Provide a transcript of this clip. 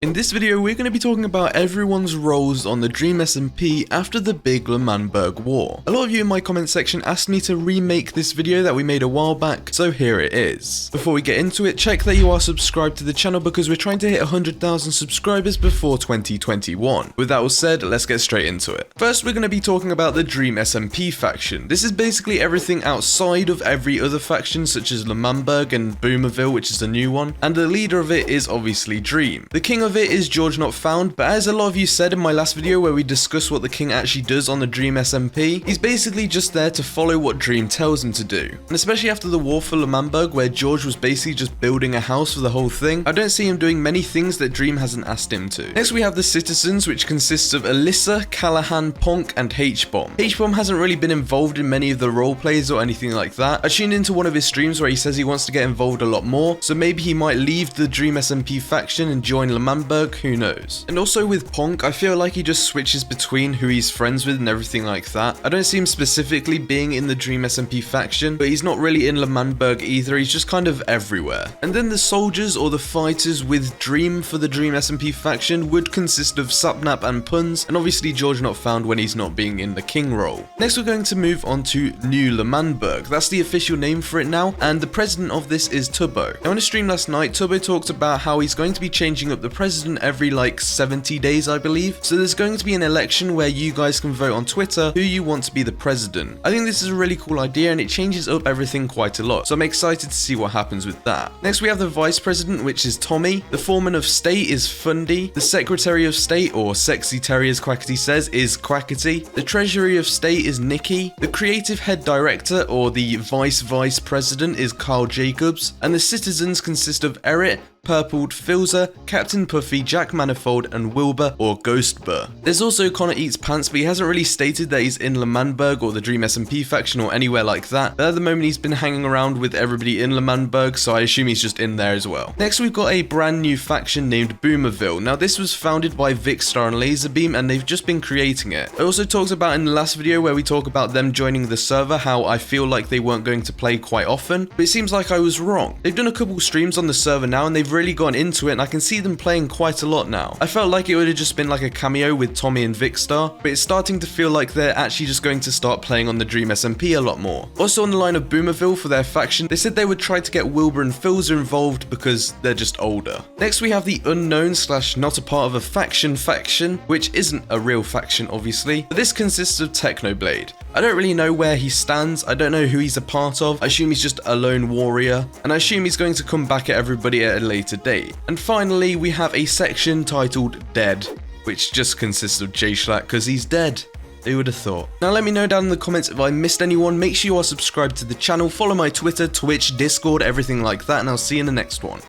In this video, we're going to be talking about everyone's roles on the Dream SMP after the big L'Manberg War. A lot of you in my comment section asked me to remake this video that we made a while back, so here it is. Before we get into it, check that you are subscribed to the channel because we're trying to hit 100,000 subscribers before 2021. With that all said, let's get straight into it. First, we're going to be talking about the Dream SMP faction. This is basically everything outside of every other faction, such as L'Manberg and Boomerville, which is a new one, and the leader of it is obviously Dream. The king of it is George Not Found, but as a lot of you said in my last video where we discussed what the king actually does on the Dream SMP, he's basically just there to follow what Dream tells him to do. And especially after the war for L'Manberg, where George was basically just building a house for the whole thing, I don't see him doing many things that Dream hasn't asked him to. Next we have the citizens, which consists of Alyssa, Callahan, Ponk, and H-Bomb. H-Bomb hasn't really been involved in many of the roleplays or anything like that. I tuned into one of his streams where he says he wants to get involved a lot more, so maybe he might leave the Dream SMP faction and join L'Manberg, who knows. And also with Ponk, I feel like he just switches between who he's friends with and everything like that. I don't see him specifically being in the Dream SMP faction, but he's not really in L'Manberg either, he's just kind of everywhere. And then the soldiers or the fighters with Dream for the Dream SMP faction would consist of Sapnap and Puns, and obviously George Not Found when he's not being in the king role. Next we're going to move on to New L'Manberg. That's the official name for it now, and the president of this is Tubbo. Now in a stream last night, Tubbo talked about how he's going to be changing up the president every like 70 days, I believe. So there's going to be an election where you guys can vote on Twitter who you want to be the president. I think this is a really cool idea and it changes up everything quite a lot. So I'm excited to see what happens with that. Next we have the vice president, which is Tommy. The foreman of state is Fundy. The secretary of state, or Sexy Terry as Quackity says, is Quackity. The treasury of state is Nikki. The creative head director, or the vice president, is Carl Jacobs. And the citizens consist of Erit, Purpled, Filzer, Captain Puffy, Jack Manifold, and Wilbur or Ghostbur. There's also Connor Eats Pants, but he hasn't really stated that he's in L'Manberg or the Dream SMP faction or anywhere like that. But at the moment he's been hanging around with everybody in L'Manberg, so I assume he's just in there as well. Next we've got a brand new faction named Boomerville. Now this was founded by Vikkstar and Laserbeam and they've just been creating it. I also talked about in the last video where we talk about them joining the server how I feel like they weren't going to play quite often, but it seems like I was wrong. They've done a couple streams on the server now and they've really gone into it and I can see them playing quite a lot now. I felt like it would have just been like a cameo with Tommy and Vikkstar, but it's starting to feel like they're actually just going to start playing on the Dream SMP a lot more. Also on the line of Boomerville for their faction, they said they would try to get Wilbur and Filzer involved because they're just older. Next we have the unknown / not a part of a faction, which isn't a real faction obviously, but this consists of Technoblade. I don't really know where he stands, I don't know who he's a part of, I assume he's just a lone warrior, and I assume he's going to come back at everybody at a later date. And finally, we have a section titled Dead, which just consists of J-Schlack because he's dead. Who would have thought? Now let me know down in the comments if I missed anyone, make sure you are subscribed to the channel, follow my Twitter, Twitch, Discord, everything like that, and I'll see you in the next one.